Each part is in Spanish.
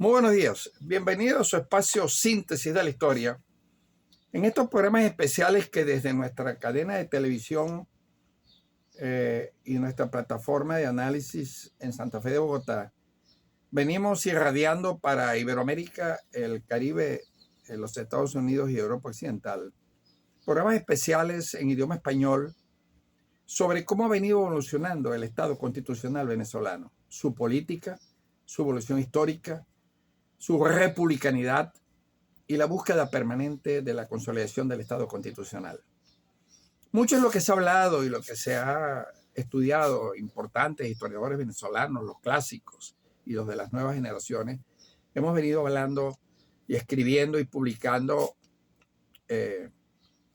Muy buenos días, bienvenidos a su espacio Síntesis de la Historia. En estos programas especiales que desde nuestra cadena de televisión y nuestra plataforma de análisis en Santa Fe de Bogotá, venimos irradiando para Iberoamérica, el Caribe, los Estados Unidos y Europa Occidental, programas especiales en idioma español sobre cómo ha venido evolucionando el Estado constitucional venezolano, su política, su evolución histórica, su republicanidad y la búsqueda permanente de la consolidación del Estado constitucional. Mucho es lo que se ha hablado y lo que se ha estudiado, importantes historiadores venezolanos, los clásicos y los de las nuevas generaciones. Hemos venido hablando y escribiendo y publicando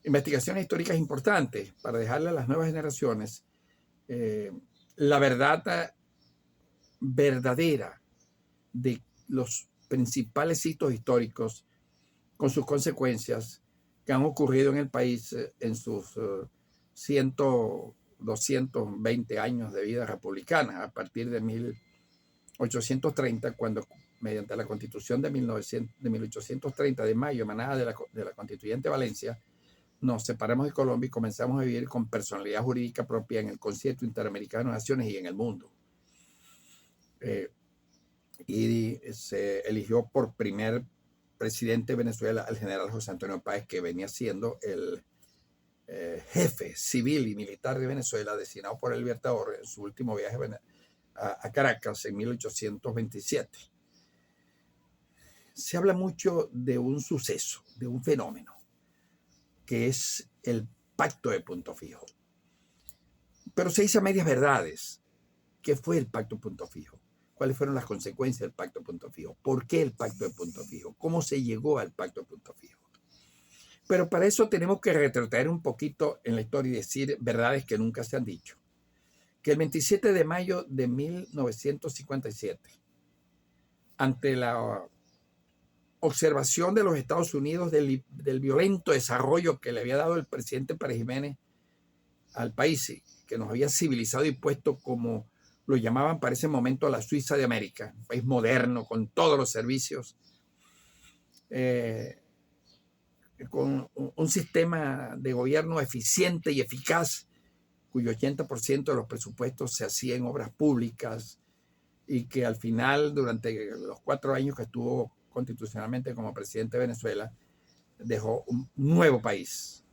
investigaciones históricas importantes para dejarle a las nuevas generaciones la verdad verdadera de los principales hitos históricos con sus consecuencias que han ocurrido en el país en sus 220 años de vida republicana, a partir de 1830, cuando mediante la Constitución de 1830 de mayo, emanada de la Constituyente Valencia, nos separamos de Colombia y comenzamos a vivir con personalidad jurídica propia en el Concierto Interamericano de Naciones y en el mundo. Y se eligió por primer presidente de Venezuela al general José Antonio Páez, que venía siendo el jefe civil y militar de Venezuela, designado por el Libertador en su último viaje a Caracas en 1827. Se habla mucho de un suceso, de un fenómeno, que es el Pacto de Punto Fijo. Pero se dice a medias verdades. ¿Qué fue el Pacto de Punto Fijo? ¿Cuáles fueron las consecuencias del Pacto de Punto Fijo? ¿Por qué el Pacto de Punto Fijo? ¿Cómo se llegó al Pacto de Punto Fijo? Pero para eso tenemos que retrotraer un poquito en la historia y decir verdades que nunca se han dicho. Que el 27 de mayo de 1957, ante la observación de los Estados Unidos del violento desarrollo que le había dado el presidente Pérez Jiménez al país, que nos había civilizado y puesto como lo llamaban para ese momento la Suiza de América, un país moderno con todos los servicios, con un sistema de gobierno eficiente y eficaz, cuyo 80% de los presupuestos se hacía en obras públicas, y que al final, durante los 4 años que estuvo constitucionalmente como presidente de Venezuela, dejó un nuevo país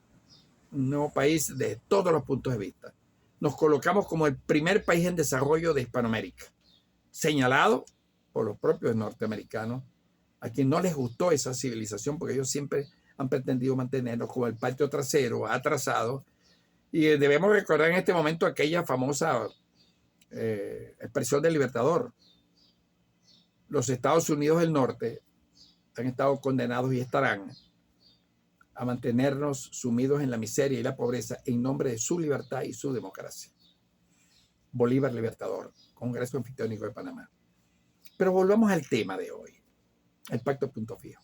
de todos los puntos de vista. Nos colocamos como el primer país en desarrollo de Hispanoamérica, señalado por los propios norteamericanos, a quien no les gustó esa civilización, porque ellos siempre han pretendido mantenernos como el patio trasero, atrasado. Y debemos recordar en este momento aquella famosa expresión del Libertador: los Estados Unidos del Norte han estado condenados y estarán a mantenernos sumidos en la miseria y la pobreza en nombre de su libertad y su democracia. Bolívar Libertador, Congreso Anfictiónico de Panamá. Pero volvamos al tema de hoy, el Pacto de Punto Fijo.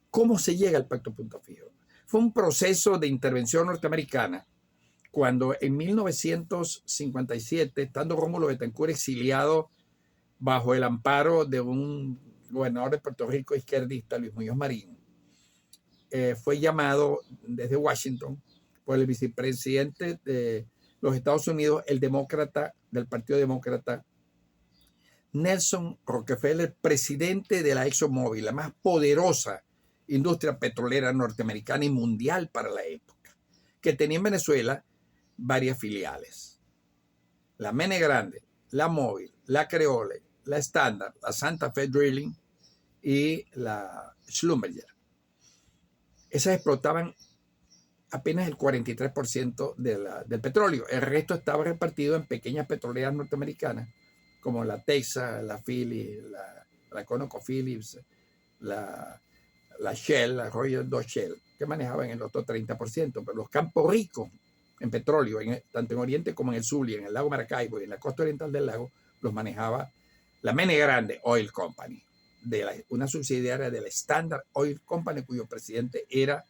¿Cómo se llega al Pacto de Punto Fijo? Fue un proceso de intervención norteamericana cuando en 1957, estando Rómulo Betancourt exiliado bajo el amparo de un gobernador de Puerto Rico izquierdista, Luis Muñoz Marín, fue llamado desde Washington por el vicepresidente de los Estados Unidos, el demócrata del Partido Demócrata, Nelson Rockefeller, presidente de la ExxonMobil, la más poderosa industria petrolera norteamericana y mundial para la época, que tenía en Venezuela varias filiales: la Mene Grande, la Mobil, la Creole, la Standard, la Santa Fe Drilling y la Schlumberger. Esas explotaban apenas el 43% del petróleo. El resto estaba repartido en pequeñas petroleras norteamericanas, como la Texas, la Phillips, la ConocoPhillips, la Shell, la Royal Dutch Shell, que manejaban el otro 30%. Pero los campos ricos en petróleo, tanto en Oriente como en el sur, y en el lago Maracaibo y en la costa oriental del lago, los manejaba la Mene Grande Oil Company, una subsidiaria de la Standard Oil Company, cuyo presidente era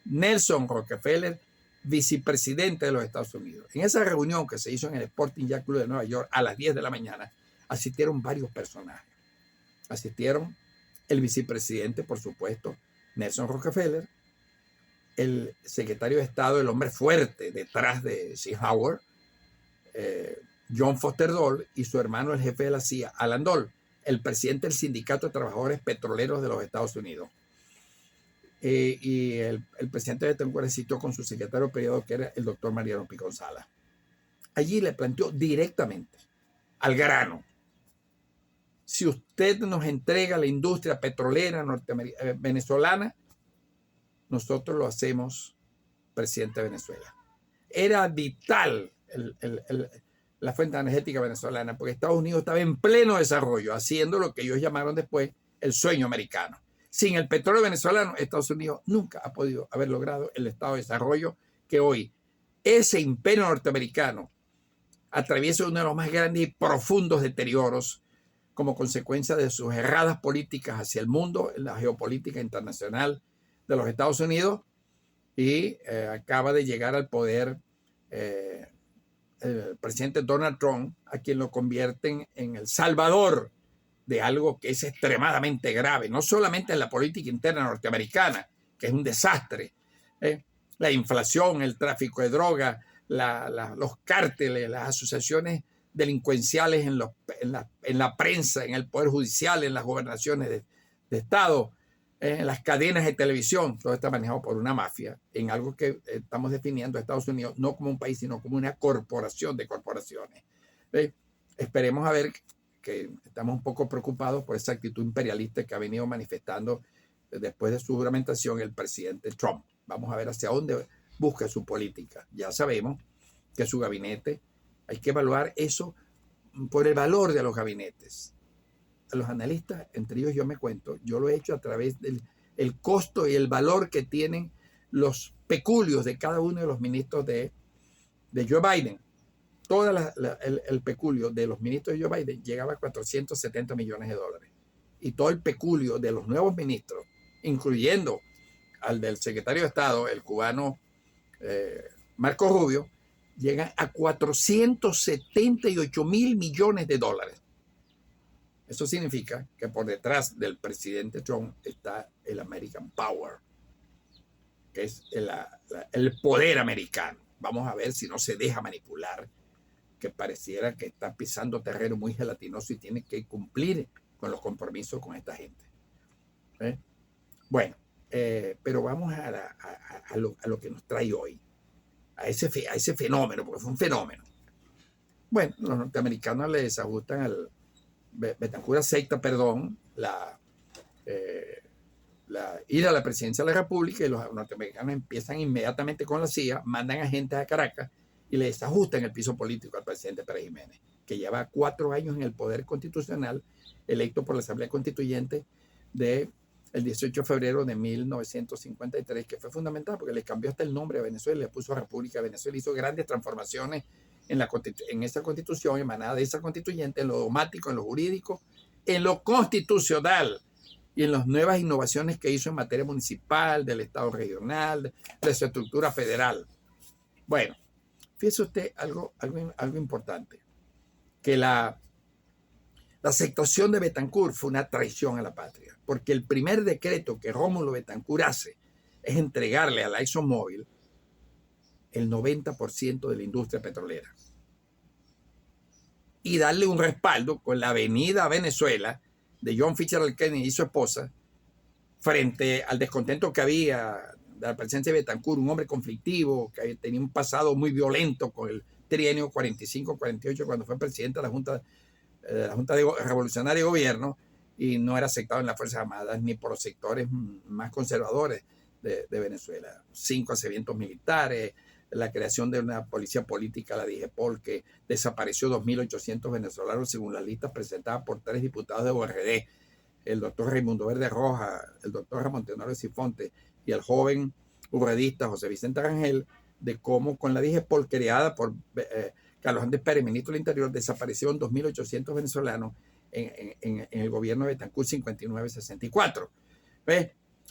Nelson Rockefeller, vicepresidente de los Estados Unidos. En esa reunión que se hizo en el Sporting Jack Club de Nueva York a las 10 de la mañana, asistieron varios personajes. Asistieron el vicepresidente, por supuesto, Nelson Rockefeller, el secretario de Estado, el hombre fuerte detrás de Eisenhower, John Foster Dole, y su hermano, el jefe de la CIA, Alan Dole, el presidente del Sindicato de Trabajadores Petroleros de los Estados Unidos. Y el presidente de Betancourt asistió con su secretario privado, que era el doctor Mariano Picón Sala. Allí le planteó directamente, al grano: si usted nos entrega la industria petrolera venezolana, nosotros lo hacemos presidente de Venezuela. Era vital la fuente energética venezolana, porque Estados Unidos estaba en pleno desarrollo, haciendo lo que ellos llamaron después el sueño americano. Sin el petróleo venezolano, Estados Unidos nunca ha podido haber logrado el estado de desarrollo que hoy ese imperio norteamericano atraviesa uno de los más grandes y profundos deterioros como consecuencia de sus erradas políticas hacia el mundo, en la geopolítica internacional de los Estados Unidos, y acaba de llegar al poder el presidente Donald Trump, a quien lo convierten en el salvador de algo que es extremadamente grave, no solamente en la política interna norteamericana, que es un desastre, la inflación, el tráfico de drogas, los cárteles, las asociaciones delincuenciales en la prensa, en el poder judicial, en las gobernaciones de Estado, en las cadenas de televisión. Todo está manejado por una mafia, en algo que estamos definiendo a Estados Unidos no como un país, sino como una corporación de corporaciones. Esperemos a ver, que estamos un poco preocupados por esa actitud imperialista que ha venido manifestando después de su juramentación el presidente Trump. Vamos a ver hacia dónde busca su política. Ya sabemos que su gabinete, hay que evaluar eso por el valor de los gabinetes. A los analistas, entre ellos yo me cuento, yo lo he hecho a través del costo y el valor que tienen los peculios de cada uno de los ministros de Joe Biden. Todo el peculio de los ministros de Joe Biden llegaba a 470 millones de dólares. Y todo el peculio de los nuevos ministros, incluyendo al del secretario de Estado, el cubano Marco Rubio, llegan a 478 mil millones de dólares. Eso significa que por detrás del presidente Trump está el American Power, que es el poder americano. Vamos a ver si no se deja manipular, que pareciera que está pisando terreno muy gelatinoso y tiene que cumplir con los compromisos con esta gente. Bueno, pero vamos a lo que nos trae hoy, a ese fenómeno, porque fue un fenómeno. Bueno, los norteamericanos le desajustan Betancourt acepta, la ida a la presidencia de la República, y los norteamericanos empiezan inmediatamente con la CIA, mandan agentes a Caracas y le desajustan el piso político al presidente Pérez Jiménez, que lleva 4 años en el poder constitucional, electo por la Asamblea Constituyente del 18 de febrero de 1953, que fue fundamental porque le cambió hasta el nombre a Venezuela, le puso República de Venezuela, hizo grandes transformaciones en esa constitución, emanada de esa constituyente, en lo dogmático, en lo jurídico, en lo constitucional y en las nuevas innovaciones que hizo en materia municipal, del Estado regional, de su estructura federal. Bueno, fíjese usted algo importante, que la aceptación de Betancourt fue una traición a la patria, porque el primer decreto que Rómulo Betancourt hace es entregarle a la ExxonMobil el 90% de la industria petrolera y darle un respaldo con la avenida a Venezuela de John Fitzgerald Kennedy y su esposa, frente al descontento que había de la presencia de Betancourt, un hombre conflictivo que tenía un pasado muy violento con el trienio 45-48, cuando fue presidente de la Junta Revolucionaria de Gobierno, y no era aceptado en las Fuerzas Armadas ni por los sectores más conservadores de Venezuela. 5 asediamientos militares, la creación de una policía política, la DIGEPOL, que desapareció 2.800 venezolanos según las listas presentadas por 3 diputados de URD, el doctor Raimundo Verde Roja, el doctor Ramón Tenorio Sifonte y el joven urredista José Vicente Rangel, de cómo con la DIGEPOL creada por Carlos Andrés Pérez, ministro del Interior, desaparecieron 2.800 venezolanos en el gobierno de Betancourt 59-64.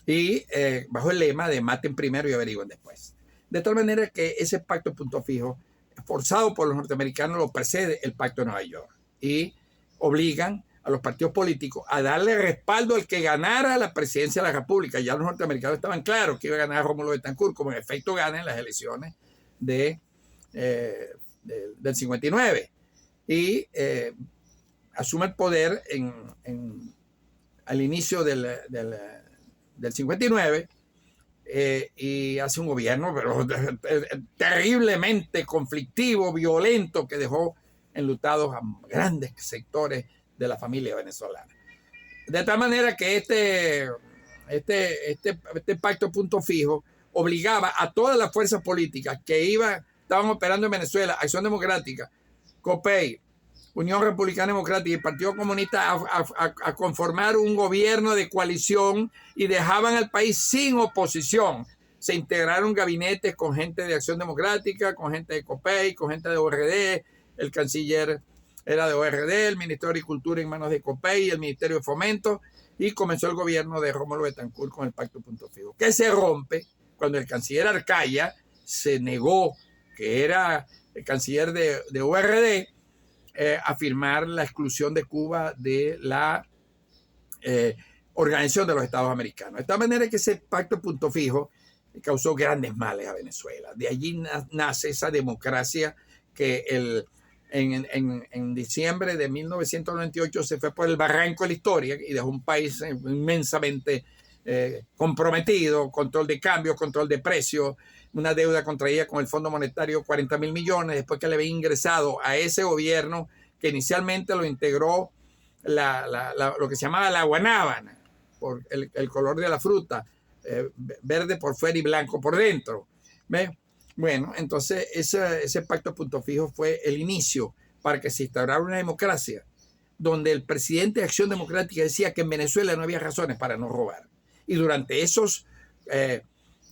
Y bajo el lema de maten primero y averigüen después. De tal manera que ese pacto de punto fijo, forzado por los norteamericanos, lo precede el pacto de Nueva York y obligan a los partidos políticos a darle respaldo al que ganara la presidencia de la República. Ya los norteamericanos estaban claros que iba a ganar Rómulo Betancourt, como en efecto gana en las elecciones del 59. Y asume el poder al inicio del 59 y hace un gobierno pero terriblemente conflictivo, violento, que dejó enlutados a grandes sectores de la familia venezolana. De tal manera que este pacto punto fijo obligaba a todas las fuerzas políticas que estaban operando en Venezuela, Acción Democrática, COPEI, Unión Republicana Democrática y el Partido Comunista a conformar un gobierno de coalición y dejaban al país sin oposición. Se integraron gabinetes con gente de Acción Democrática, con gente de COPEI, con gente de ORD, el canciller era de ORD, el Ministerio de Agricultura en manos de COPEI, el Ministerio de Fomento, y comenzó el gobierno de Rómulo Betancourt con el pacto punto fijo, que se rompe cuando el canciller Arcaya se negó, que era el canciller de ORD, a firmar la exclusión de Cuba de la Organización de los Estados Americanos. De tal manera que ese pacto punto fijo causó grandes males a Venezuela. De allí nace esa democracia que en diciembre de 1998 se fue por el barranco de la historia y dejó un país inmensamente comprometido, control de cambio, control de precios, una deuda contraída con el Fondo Monetario, 40.000 millones, después que le había ingresado a ese gobierno que inicialmente lo integró lo que se llamaba la guanábana, por el color de la fruta, verde por fuera y blanco por dentro. ¿Ve? Bueno, entonces ese pacto punto fijo fue el inicio para que se instaurara una democracia donde el presidente de Acción Democrática decía que en Venezuela no había razones para no robar. Y durante esos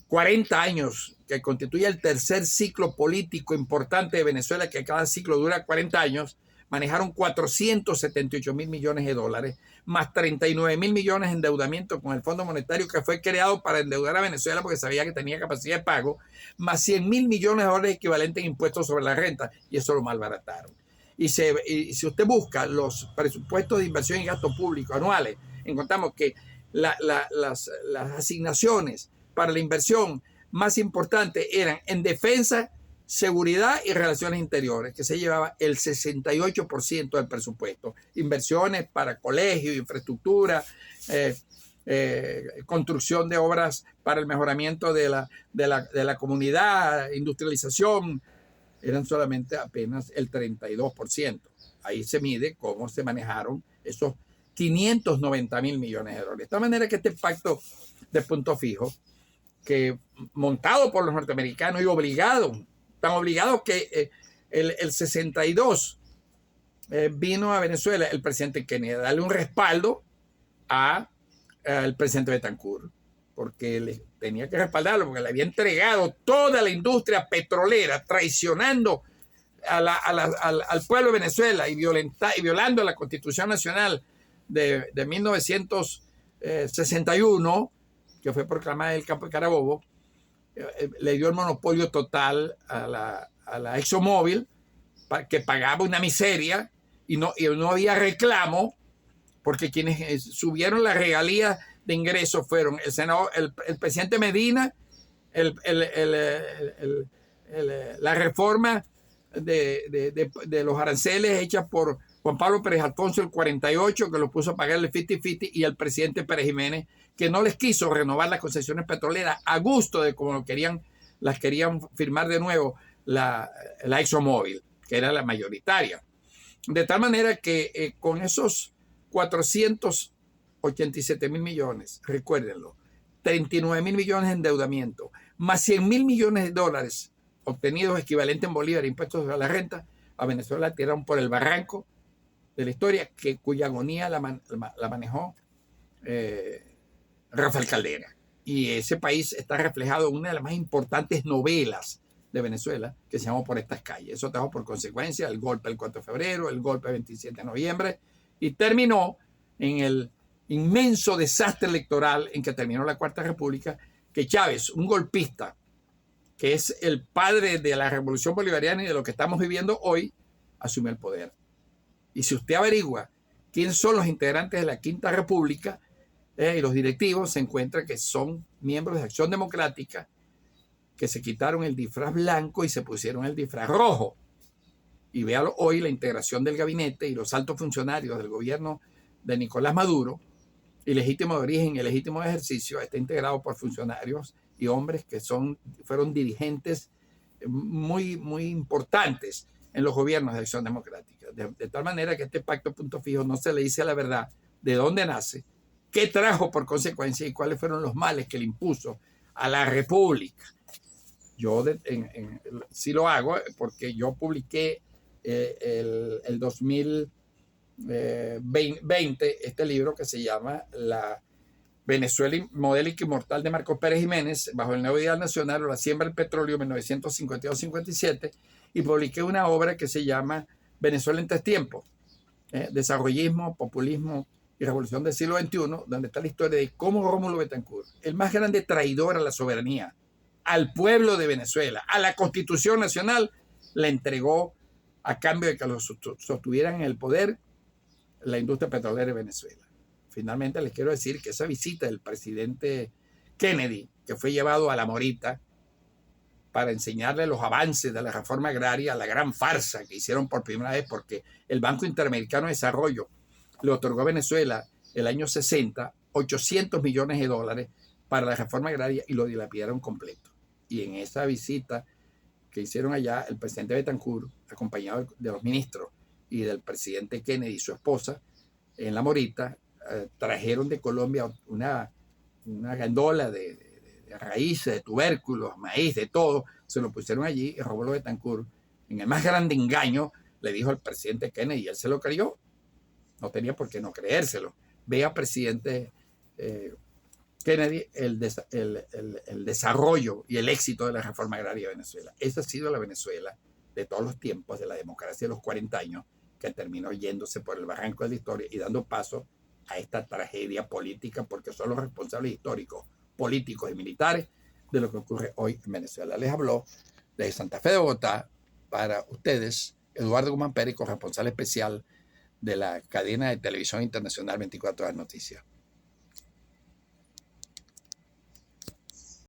40 años que constituye el tercer ciclo político importante de Venezuela, que cada ciclo dura 40 años, manejaron 478.000 millones de dólares, más 39.000 millones de endeudamiento con el Fondo Monetario, que fue creado para endeudar a Venezuela porque sabía que tenía capacidad de pago, más 100.000 millones de dólares equivalentes en impuestos sobre la renta, y eso lo malbarataron. Y si usted busca los presupuestos de inversión y gasto público anuales, encontramos que las asignaciones para la inversión más importantes eran en defensa, seguridad y relaciones interiores, que se llevaba el 68% del presupuesto. Inversiones para colegios, infraestructura, construcción de obras para el mejoramiento de la comunidad, industrialización, eran solamente apenas el 32%. Ahí se mide cómo se manejaron esos 590.000 millones de dólares. De esta manera que este pacto de punto fijo, que montado por los norteamericanos y tan obligado que el 62 vino a Venezuela el presidente Kennedy a darle un respaldo al presidente Betancourt, porque le tenía que respaldarlo, porque le había entregado toda la industria petrolera, traicionando al pueblo de Venezuela y violando la Constitución Nacional de 1961, que fue proclamada en el campo de Carabobo. Le dio el monopolio total a la ExxonMobil, que pagaba una miseria y no había reclamo, porque quienes subieron las regalías de ingresos fueron el senador, el presidente Medina, la reforma de los aranceles hechas por Juan Pablo Pérez Alfonso el 48, que lo puso a pagar el 50-50, y el presidente Pérez Jiménez, que no les quiso renovar las concesiones petroleras a gusto de como las querían firmar de nuevo la ExxonMobil, que era la mayoritaria. De tal manera que con esos 487.000 millones, recuérdenlo, 39.000 millones de endeudamiento, más 100.000 millones de dólares obtenidos equivalentes en bolívar, impuestos a la renta, a Venezuela tiraron por el barranco de la historia, cuya agonía la manejó Rafael Caldera. Y ese país está reflejado en una de las más importantes novelas de Venezuela, que se llamó Por estas calles. Eso trajo por consecuencia el golpe del 4 de febrero, el golpe del 27 de noviembre, y terminó en el inmenso desastre electoral en que terminó la Cuarta República, que Chávez, un golpista, que es el padre de la Revolución Bolivariana y de lo que estamos viviendo hoy, asumió el poder. Y si usted averigua ¿Quiénes son los integrantes de la Quinta República? Y los directivos se encuentran que son miembros de Acción Democrática que se quitaron el disfraz blanco y se pusieron el disfraz rojo. Y véalo hoy la integración del gabinete y los altos funcionarios del gobierno de Nicolás Maduro, ilegítimo de origen y legítimo de ejercicio, está integrado por funcionarios y hombres que fueron dirigentes muy, muy importantes en los gobiernos de Acción Democrática. De tal manera que este pacto Punto Fijo no se le dice la verdad de dónde nace, qué trajo por consecuencia y cuáles fueron los males que le impuso a la República. Yo sí lo hago porque yo publiqué el 2020 este libro que se llama La Venezuela modélica y mortal de Marcos Pérez Jiménez, bajo el nuevo ideal nacional o la siembra del petróleo 1952-57, y publiqué una obra que se llama Venezuela en tres tiempos, desarrollismo, populismo y revolución del siglo XXI, donde está la historia de cómo Rómulo Betancourt, el más grande traidor a la soberanía, al pueblo de Venezuela, a la Constitución Nacional, le entregó a cambio de que lo sostuvieran en el poder la industria petrolera de Venezuela. Finalmente les quiero decir que esa visita del presidente Kennedy, que fue llevado a La Morita para enseñarle los avances de la reforma agraria, la gran farsa que hicieron por primera vez, porque el Banco Interamericano de Desarrollo le otorgó a Venezuela el año 60 $800 millones para la reforma agraria y lo dilapidaron completo. Y en esa visita que hicieron allá, el presidente Betancourt, acompañado de los ministros y del presidente Kennedy y su esposa, en La Morita, trajeron de Colombia una gandola de raíces, de tubérculos, maíz, de todo, se lo pusieron allí y Rómulo Betancourt, en el más grande engaño, le dijo al presidente Kennedy, y él se lo creyó, no tenía por qué no creérselo. Vea, presidente Kennedy, el desarrollo y el éxito de la reforma agraria de Venezuela. Esa ha sido la Venezuela de todos los tiempos, de la democracia de los 40 años, que terminó yéndose por el barranco de la historia y dando paso a esta tragedia política, porque son los responsables históricos, políticos y militares de lo que ocurre hoy en Venezuela. Les habló desde Santa Fe de Bogotá para ustedes Eduardo Guzmán Pérez, corresponsal especial de la cadena de televisión internacional 24 Horas Noticias.